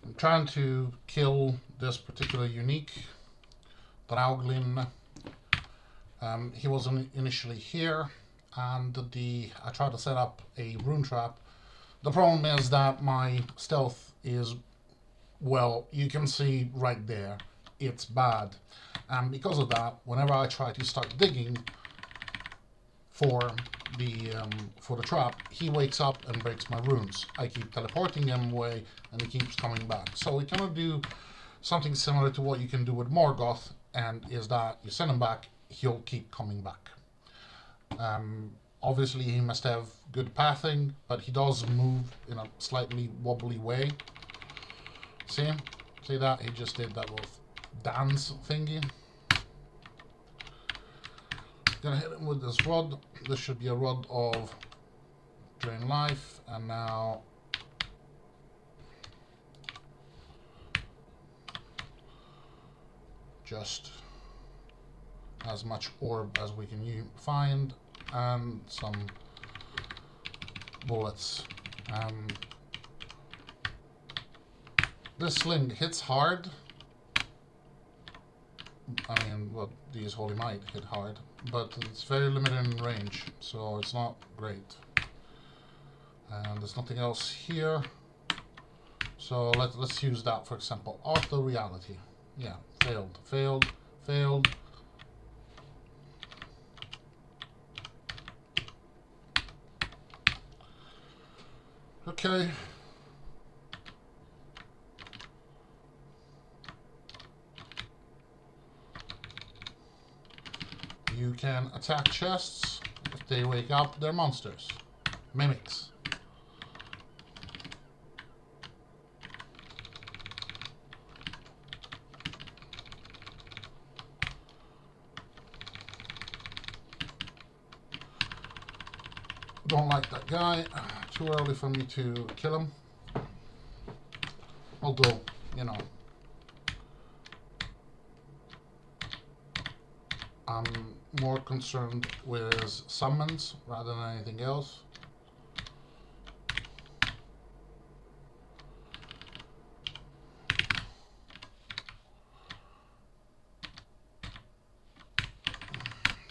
I'm trying to kill this particular unique Drauglin. He was initially here, and I tried to set up a rune trap. The problem is that my stealth is, well, you can see right there, it's bad. And because of that, whenever I try to start digging for the trap, he wakes up and breaks my runes. I keep teleporting him away, and he keeps coming back. So we cannot do something similar to what you can do with Morgoth, and is that you send him back, he'll keep coming back. Obviously, he must have good pathing, but he does move in a slightly wobbly way. See that? He just did that with dance thingy. Gonna hit him with this rod. This should be a rod of drain life, and now just as much orb as we can find, and some bullets. This sling hits hard. I mean, well, these Holy Might hit hard, but it's very limited in range, so it's not great. And there's nothing else here, so let's use that, for example. Auto reality. Yeah, failed. Okay. You can attack chests. If they wake up, they're monsters. Mimics. Don't like that guy. Too early for me to kill him. Although, you know, I'm more concerned with summons rather than anything else.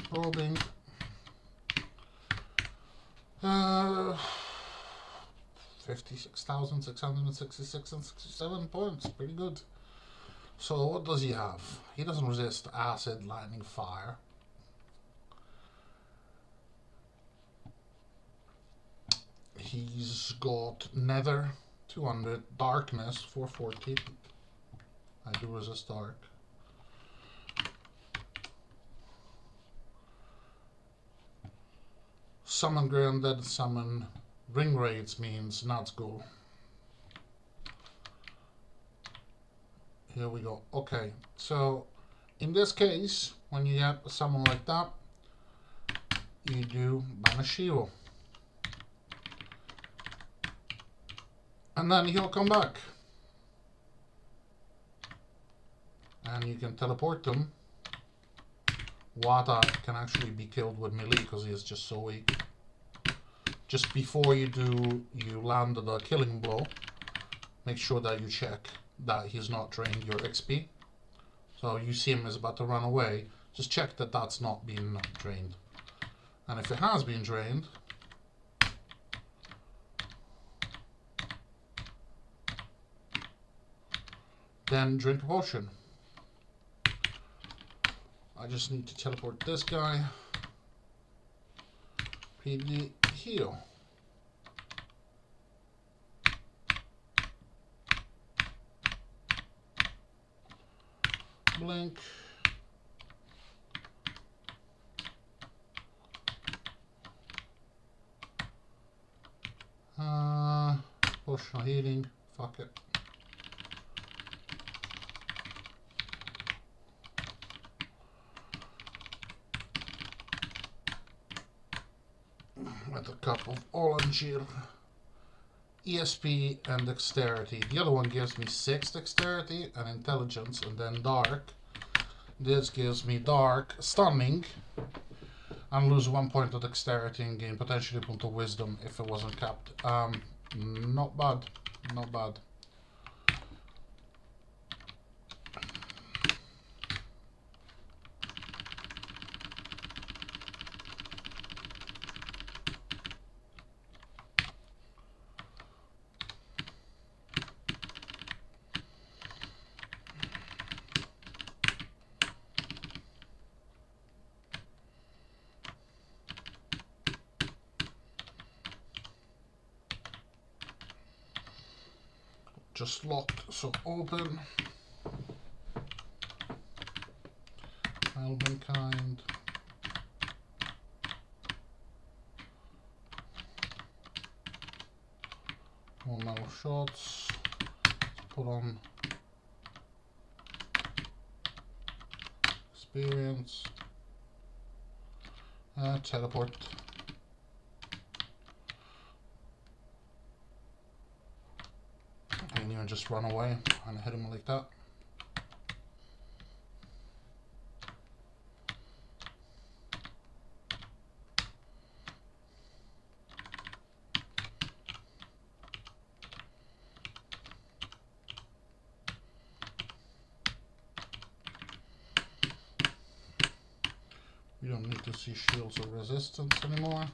Probing. 56,666 and 67 points. Pretty good. So what does he have? He doesn't resist acid, lightning, fire. He's got nether 200, darkness 440. I do resist dark. Summon grounded, summon ring raids means Nazgul. Here we go. Okay, so in this case, when you get someone like that, you do banish hero. And then he'll come back. And you can teleport them. Wata can actually be killed with melee because he is just so weak. Just before you land the killing blow, make sure that you check that he's not drained your XP. So you see him is about to run away, just check that that's not been drained. And if it has been drained, then drink a potion. I just need to teleport this guy. PD heal. Blink. Potion of healing. Fuck it. With a cup of Orangeer. ESP and dexterity. The other one gives me 6 dexterity and intelligence, and then dark. This gives me dark, stunning, and lose 1 point of dexterity and gain potentially a point of wisdom if it wasn't capped. Not bad, not bad. just locked, so open. Album kind. More metal shots. Put on experience. Teleport. And you just run away and hit him like that. We don't need to see shields or resistance anymore.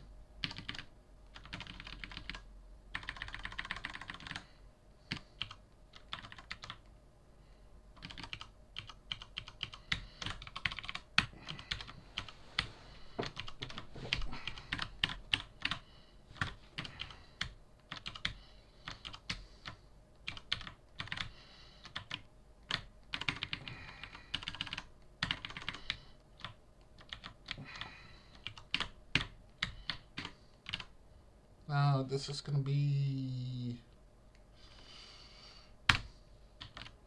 Now this is going to be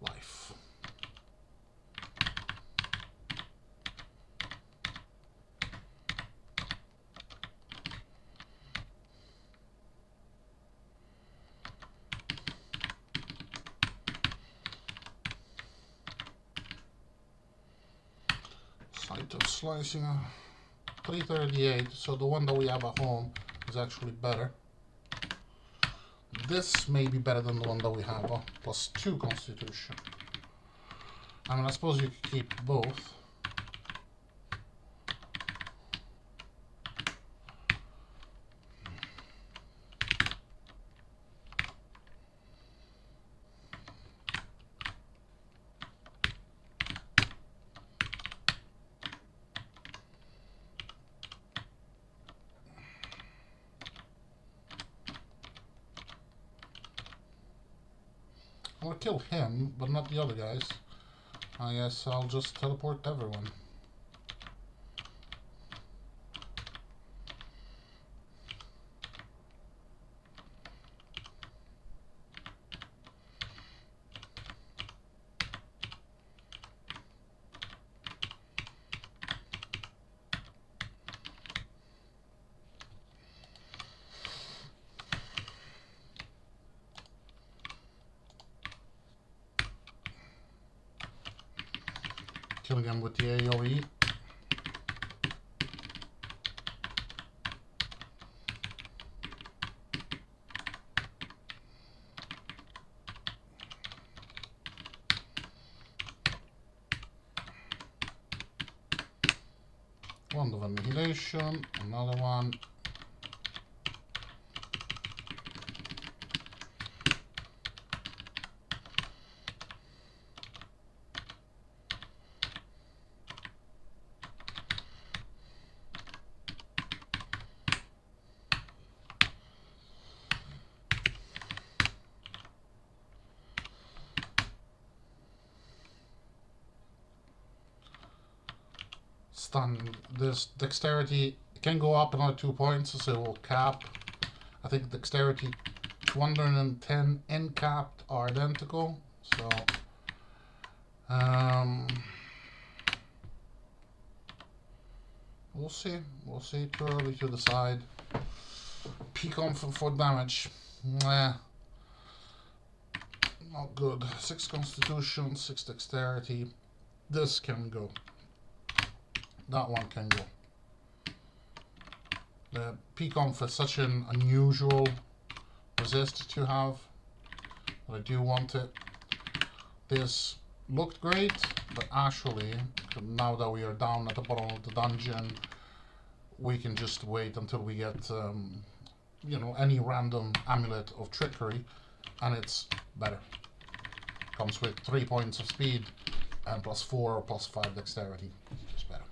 life. Site of slicing 338, so the one that we have at home is actually better. This may be better than the one that we have, +2 constitution. I mean, I suppose you could keep both. I'm gonna kill him, but not the other guys. I guess I'll just teleport everyone. Killing him with the AoE. One of annihilation, another one. Stun. This dexterity can go up another 2 points, so it will cap. I think dexterity 210 and capped are identical. So we'll see. We'll see. Too early to decide. Peak on for damage. Nah. Not good. 6 constitution, 6 dexterity. This can go. That one can go. The P-Conf is such an unusual resist to have, but I do want it. This looked great, but actually, now that we are down at the bottom of the dungeon, we can just wait until we get, you know, any random amulet of trickery, and it's better. Comes with 3 points of speed and +4 or +5 dexterity. Just better.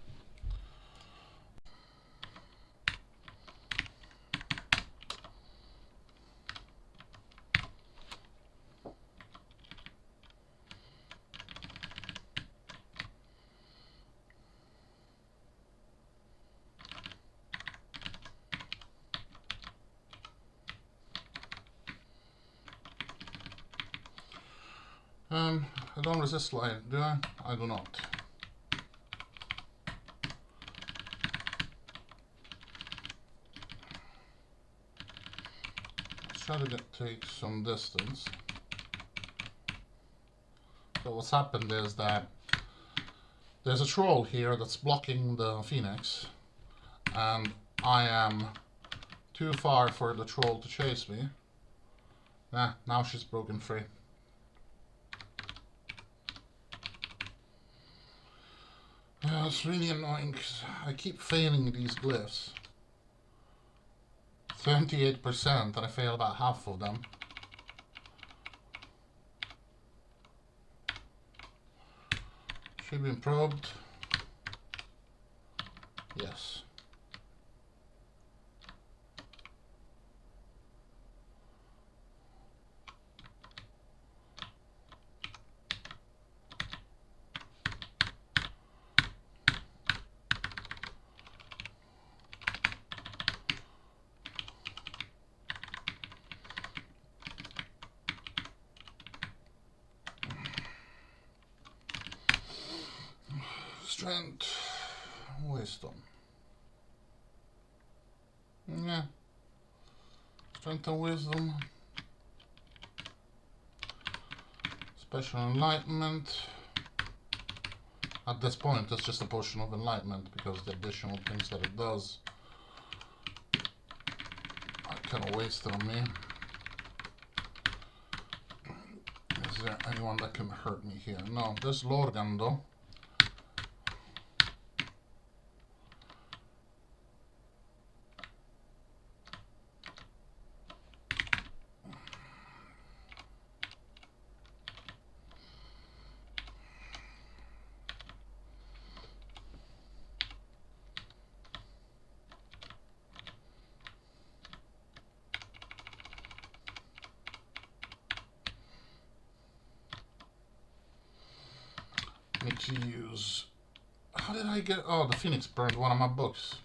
I don't resist light, do I? I do not. Let's try to take some distance. So what's happened is that there's a troll here that's blocking the phoenix, and I am too far for the troll to chase me. Nah, now she's broken free. It's really annoying because I keep failing these glyphs. 38%, and I fail about half of them. She been probed? Yes. Strength, wisdom. Yeah. Strength and wisdom. Special enlightenment. At this point, it's just a potion of enlightenment because the additional things that it does are kind of wasted on me. Is there anyone that can hurt me here? No, there's Lorgan though. Need to use... How did I get... Oh, the Phoenix burned one of my books.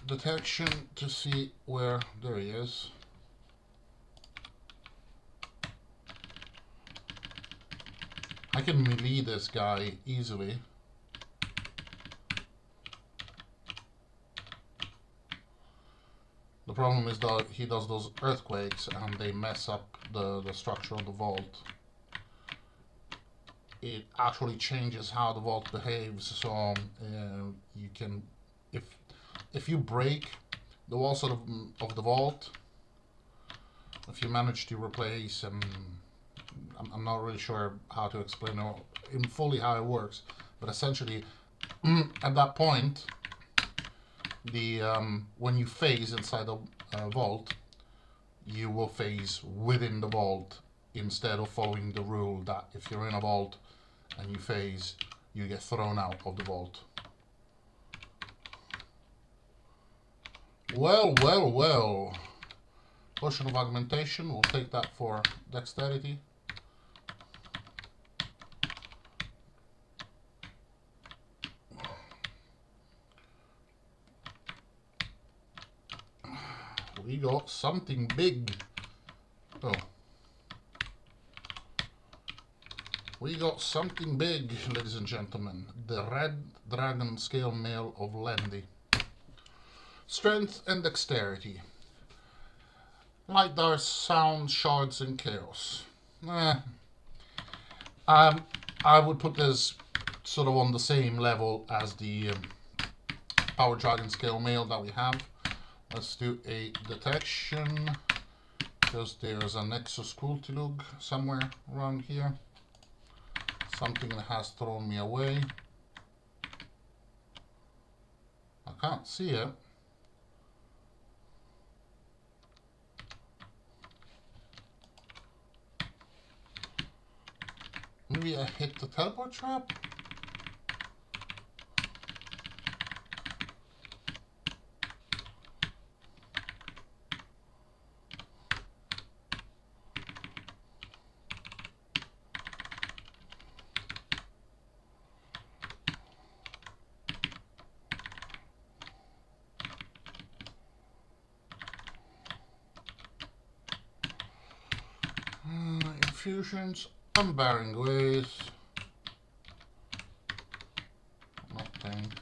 Detection to see where... There he is. I can melee this guy easily. The problem is that he does those earthquakes and they mess up the structure of the vault. It actually changes how the vault behaves, so you can, if you break the walls of the vault, if you manage to replace, and I'm not really sure how to explain in fully how it works, but essentially at that point, the when you phase inside the vault, you will phase within the vault instead of following the rule that if you're in a vault and you phase, you get thrown out of the vault. Well, well, well. Potion of augmentation, we'll take that for dexterity. We got something big. Oh. We got something big, ladies and gentlemen. The Red Dragon Scale Mail of Lendy. Strength and dexterity. Light darts, sound, shards, and chaos. I would put this sort of on the same level as the Power Dragon Scale Mail that we have. Let's do a detection, because there's an exoscultilug somewhere around here. Something that has thrown me away. I can't see it. Maybe I hit the teleport trap? Infusions. Unbearing ways. Nothing.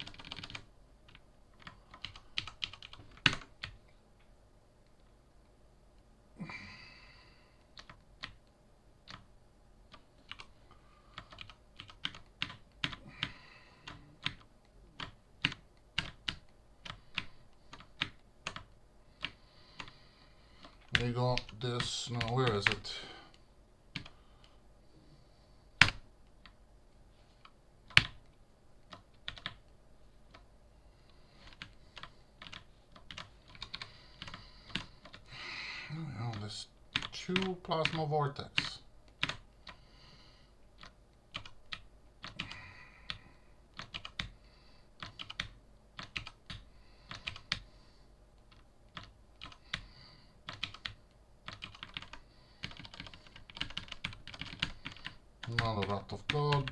We got this. No, where is it? Oh, there's 2 plasma vortex. Another Wrath of God.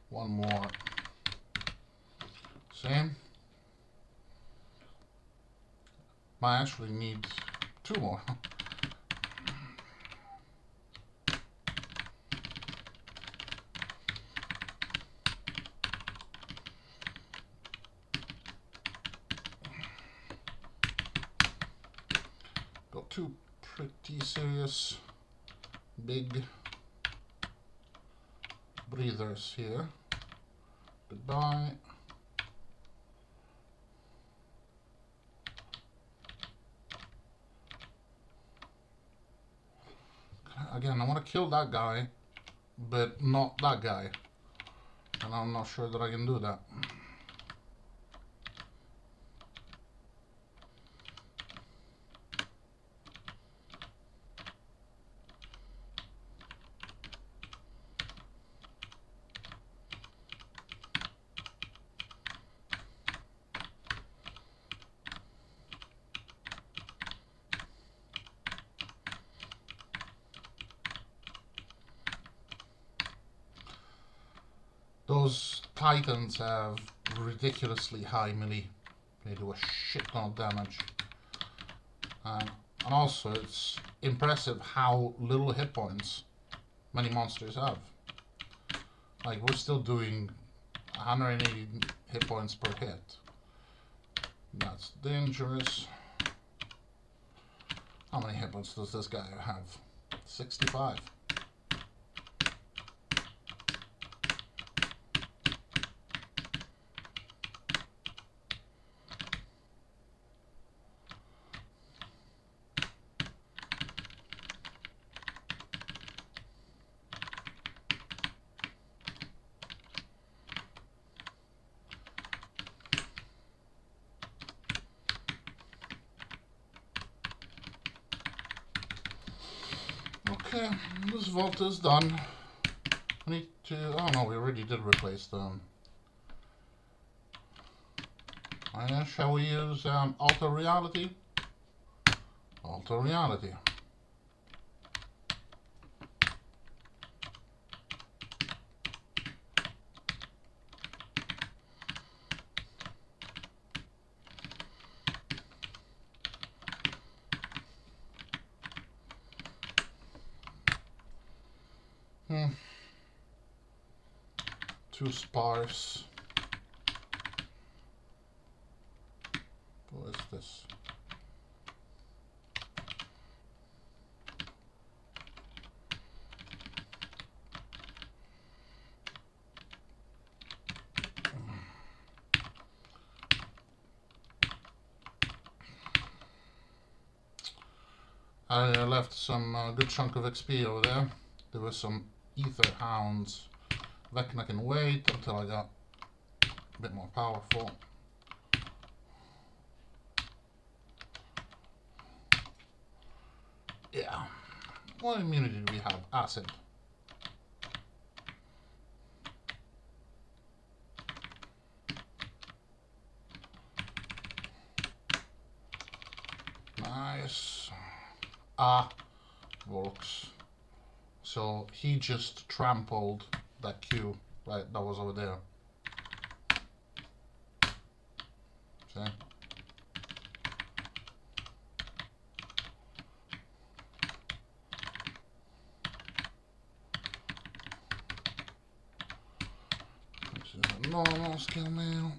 One more. Same. I actually need 2 more. Got 2 pretty serious big breathers here. Goodbye. Again, I want to kill that guy, but not that guy. And I'm not sure that I can do that. Those Titans have ridiculously high melee. They do a shit ton of damage. And also, it's impressive how little hit points many monsters have. Like, we're still doing 180 hit points per hit. That's dangerous. How many hit points does this guy have? 65. Okay, this vault is done. I need to... oh no, we already did replace them. Shall we use Alter Reality? Alter Reality. Too sparse. What is this? I left some good chunk of XP over there. There was some Ether Hounds. I reckon I can wait until I got a bit more powerful. Yeah. What immunity do we have? Acid. Nice. Ah, works. So he just trampled that Q, right, that was over there. Okay. This is a normal skill mail.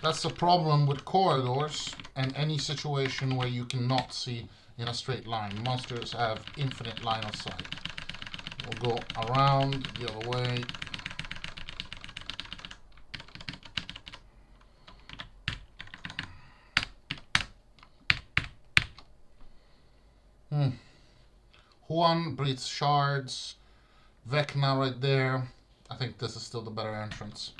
That's the problem with corridors and any situation where you cannot see in a straight line. Monsters have infinite line of sight. We'll go around the other way. Juan breathes shards. Vecna right there. I think this is still the better entrance.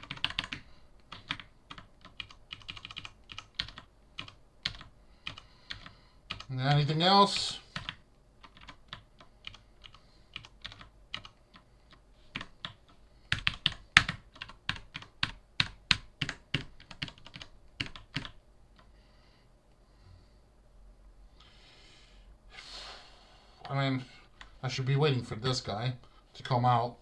Anything else? I mean, I should be waiting for this guy to come out.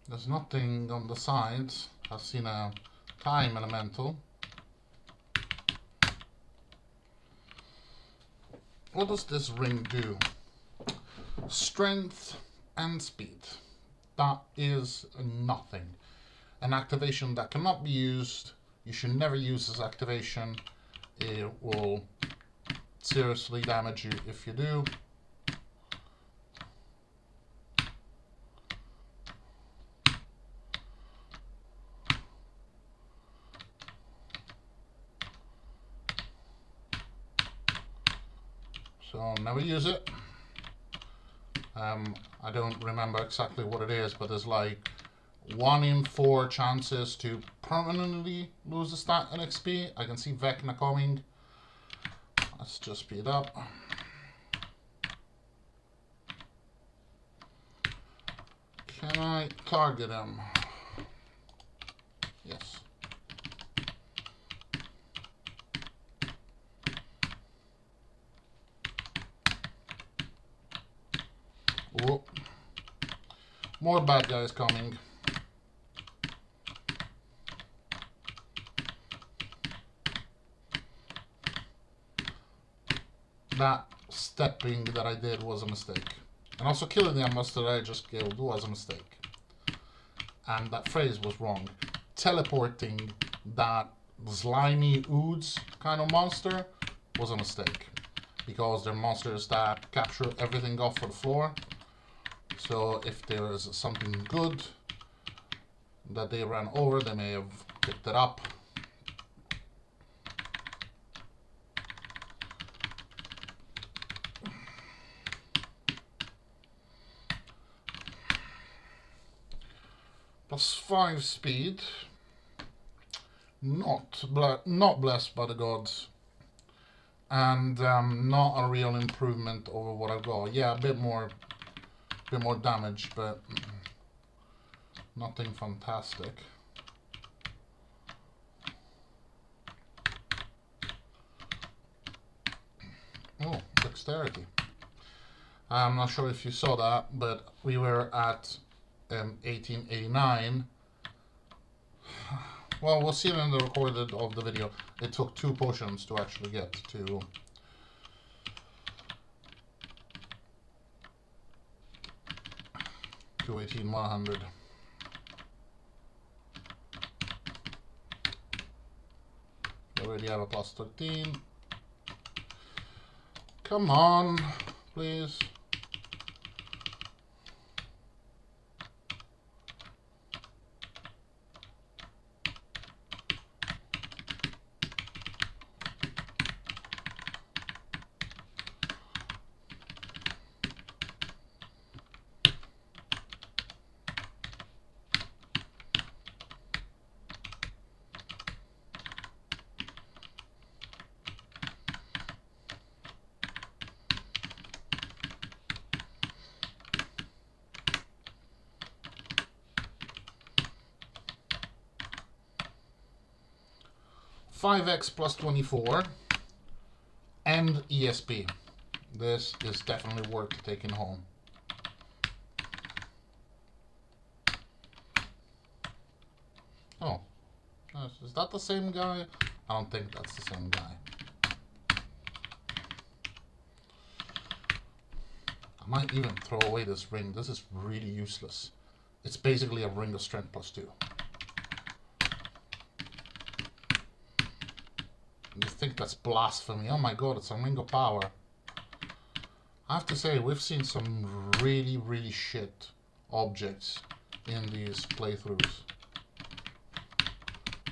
There's nothing on the sides. I've seen a time elemental. What does this ring do? Strength and speed. That is nothing. An activation that cannot be used. You should never use this activation. It will seriously damage you if you do. So never use it. I don't remember exactly what it is, but there's like 1 in 4 chances to permanently lose the stat and XP. I can see Vecna coming. Let's just speed up. Can I target him? Yes. Whoa. More bad guys coming. That stepping that I did was a mistake. And also killing the monster that I just killed was a mistake. And that phrase was wrong. Teleporting that slimy ooze kind of monster was a mistake. Because they're monsters that capture everything off of the floor. So if there is something good that they ran over, they may have picked it up. +5 speed. Not blessed by the gods. And not a real improvement over what I've got. Yeah, a bit more damage, but nothing fantastic. Oh, dexterity. I'm not sure if you saw that, but we were at 1889. Well, we'll see it in the recorded of the video. It took 2 potions to actually get to 18,100. We already have a +13. Come on, please. 5x plus 24 and ESP. This is definitely worth taking home. Oh, is that the same guy? I don't think that's the same guy. I might even throw away this ring. This is really useless. It's basically a ring of strength plus 2. You think that's blasphemy? Oh my god, it's a ring of power. I have to say, we've seen some really, really shit objects in these playthroughs.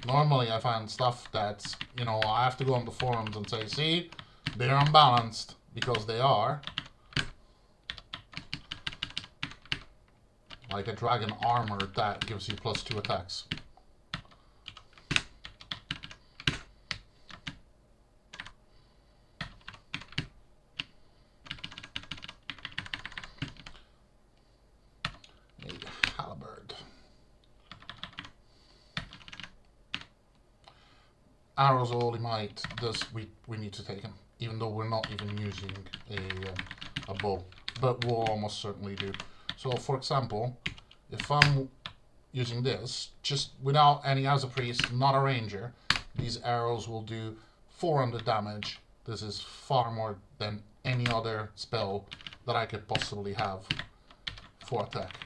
Normally I find stuff that's, you know, I have to go on the forums and say, see, they're unbalanced, because they are. Like a dragon armor that gives you plus 2 attacks. A halberd. Arrows all he might. We need to take him, even though we're not even using a bow, but we'll almost certainly do. So, for example, if I'm using this, just without any as a priest, not a ranger, these arrows will do 400 damage. This is far more than any other spell that I could possibly have for attack.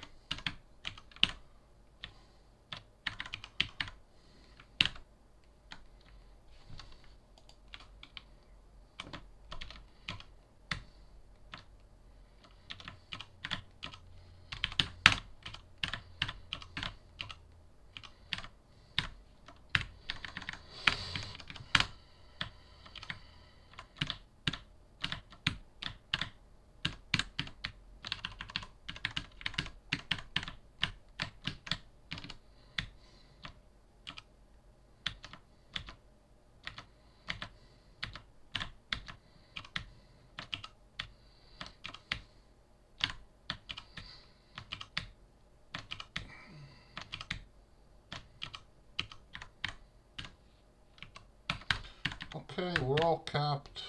Okay, we're all capped.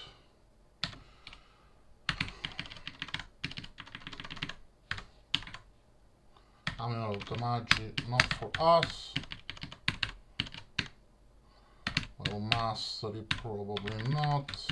I mean, the magic, not for us. Well, mastery, probably not.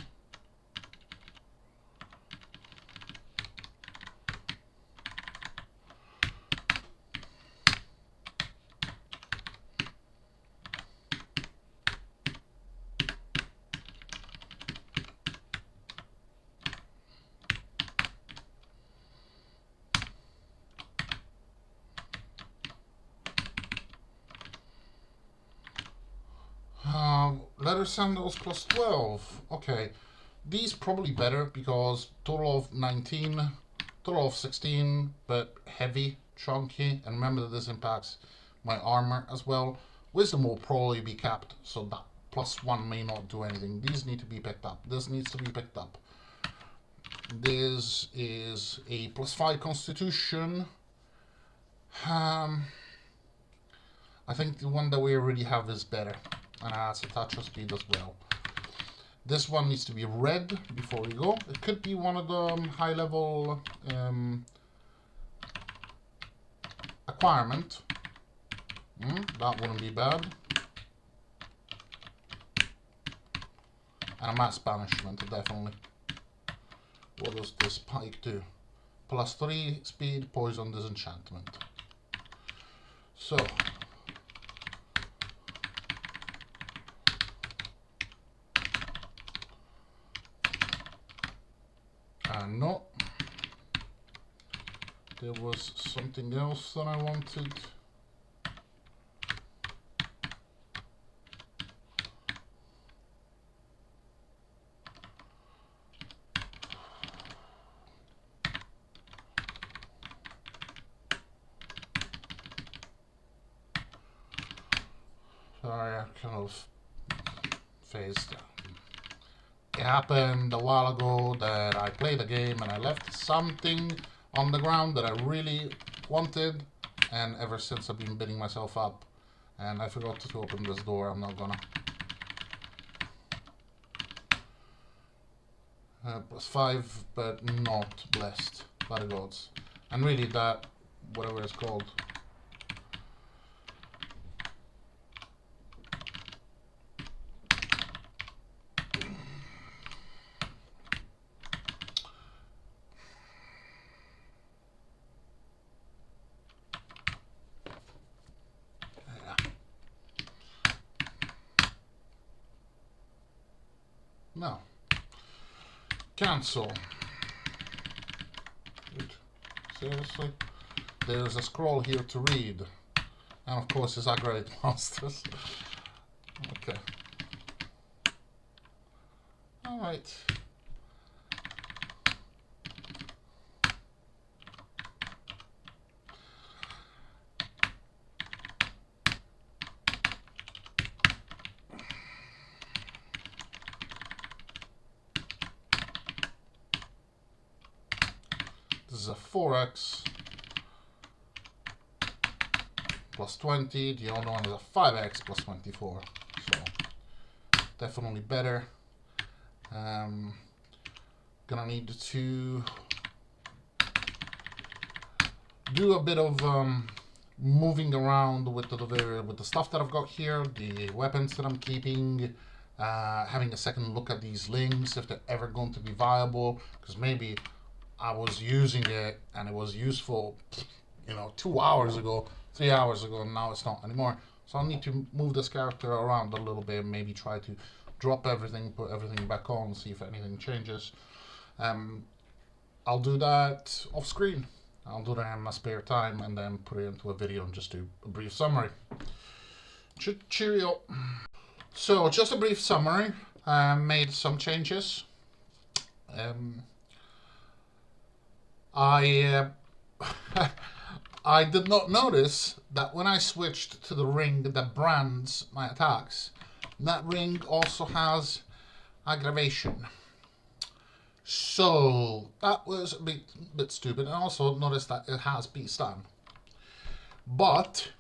Leather sandals plus 12. Okay, these probably better because total of 19, total of 16, but heavy, chunky, and remember that this impacts my armor as well. Wisdom will probably be capped, so that plus 1 may not do anything. These need to be picked up. This needs to be picked up. This is a plus 5 constitution. I think the one that we already have is better. And it has a touch of speed as well. This one needs to be red before we go. It could be one of the high level acquirement. That wouldn't be bad. And a mass banishment, definitely. What does this pike do? Plus 3 speed, poison, disenchantment. So. No, there was something else that I wanted. Sorry, I kind of phased out. It happened a while ago that I played a game and I left something on the ground that I really wanted, and ever since I've been beating myself up, and I forgot to open this door. I'm not gonna. +5, but not blessed by the gods. And really that, whatever it's called. No. Cancel. Seriously? There's a scroll here to read. And of course, it's Aggregate Masters. Okay. Alright. This is a 4x plus 20. The other one is a 5x plus 24. So definitely better. Gonna need to do a bit of moving around with the stuff that I've got here, the weapons that I'm keeping, having a second look at these links if they're ever going to be viable, because maybe I was using it and it was useful, you know, 2 hours ago, 3 hours ago, and now it's not anymore. So I'll need to move this character around a little bit, maybe try to drop everything, put everything back on, see if anything changes. I'll do that off screen. I'll do that in my spare time and then put it into a video and just do a brief summary. Cheerio. So just a brief summary. Made some changes. I I did not notice that when I switched to the ring that brands my attacks, that ring also has aggravation. So that was a bit stupid. And also notice that it has beat stun. But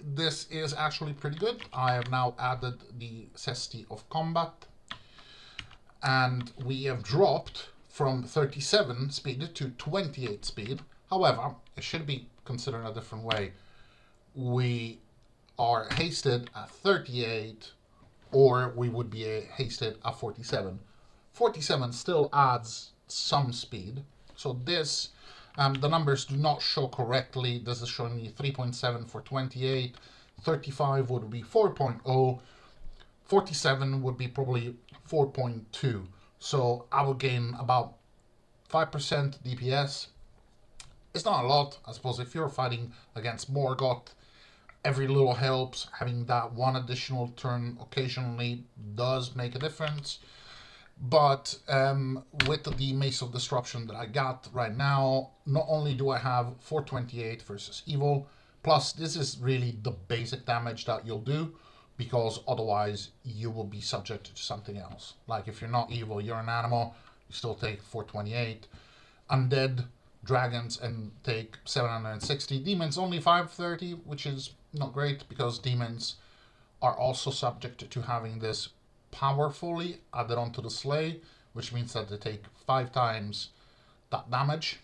this is actually pretty good. I have now added the necessity of combat. And we have dropped from 37 speed to 28 speed. However, it should be considered a different way. We are hasted at 38, or we would be hasted at 47. 47 still adds some speed. So this, the numbers do not show correctly. This is showing me 3.7 for 28. 35 would be 4.0. 47 would be probably 4.2. So I will gain about 5% DPS. It's not a lot. I suppose if you're fighting against Morgoth, every little helps. Having that one additional turn occasionally does make a difference. But with the Mace of Disruption that I got right now, not only do I have 428 versus evil, plus this is really the basic damage that you'll do, because otherwise you will be subject to something else. Like if you're not evil, you're an animal, you still take 428. Undead, dragons, and take 760. Demons only 530, which is not great, because demons are also subject to having this powerfully added onto the slay, which means that they take 5 times that damage.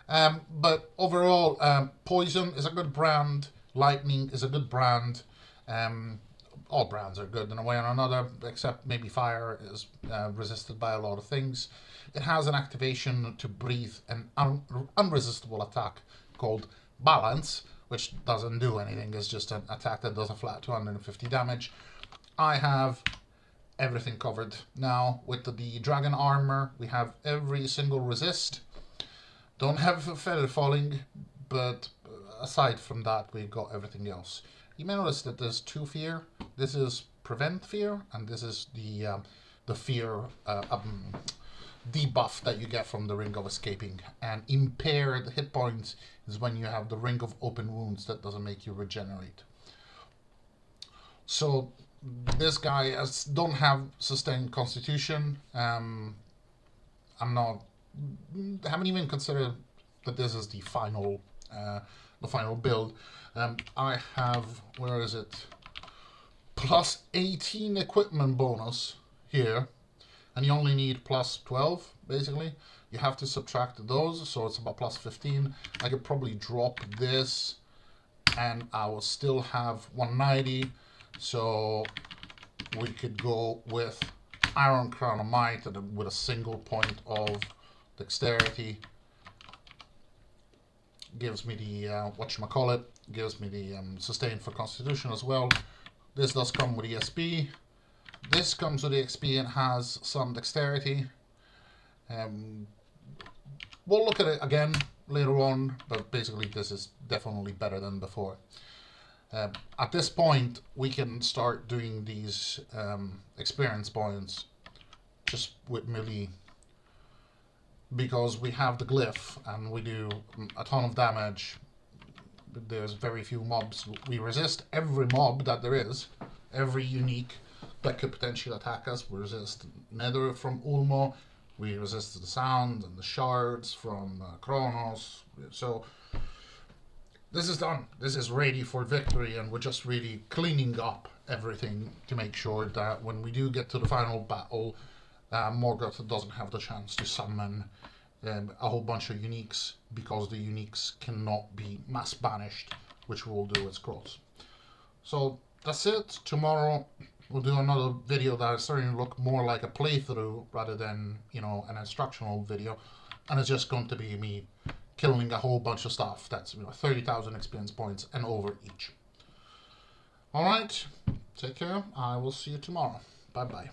But overall, poison is a good brand, lightning is a good brand. All brands are good in a way or another, except maybe fire is resisted by a lot of things. It has an activation to breathe an unresistible attack called Balance, which doesn't do anything. It's just an attack that does a flat 250 damage. I have everything covered now. With the dragon armor, we have every single resist. Don't have feather falling, but aside from that, we've got everything else. You may notice that there's 2 fear. This is prevent fear, and this is the fear debuff that you get from the Ring of Escaping. And impaired hit points is when you have the Ring of Open Wounds that doesn't make you regenerate. So this guy don't have sustained constitution. Haven't even considered that this is the final build. I have, where is it? Plus 18 equipment bonus here. and you only need plus 12, basically. You have to subtract those, so it's about plus 15. I could probably drop this, and I will still have 190, so we could go with Iron Crown of Might with a single point of dexterity. Gives me the, whatchamacallit, gives me the sustain for Constitution as well. This does come with ESP. This comes with EXP and has some dexterity. We'll look at it again later on, but basically this is definitely better than before. At this point, we can start doing these experience points just with melee, because we have the glyph and we do a ton of damage. There's very few mobs. We resist every mob that there is, every unique that could potentially attack us. We resist Nether from Ulmo. We resist the sound and the shards from Kronos. So this is done. This is ready for victory, and we're just really cleaning up everything to make sure that when we do get to the final battle, Morgoth doesn't have the chance to summon a whole bunch of uniques, because the uniques cannot be mass banished, which we'll do with scrolls. So that's it. Tomorrow we'll do another video that is starting to look more like a playthrough rather than, you know, an instructional video, and it's just going to be me killing a whole bunch of stuff that's, you know, 30,000 experience points and over each. Alright, take care. I will see you tomorrow. Bye bye.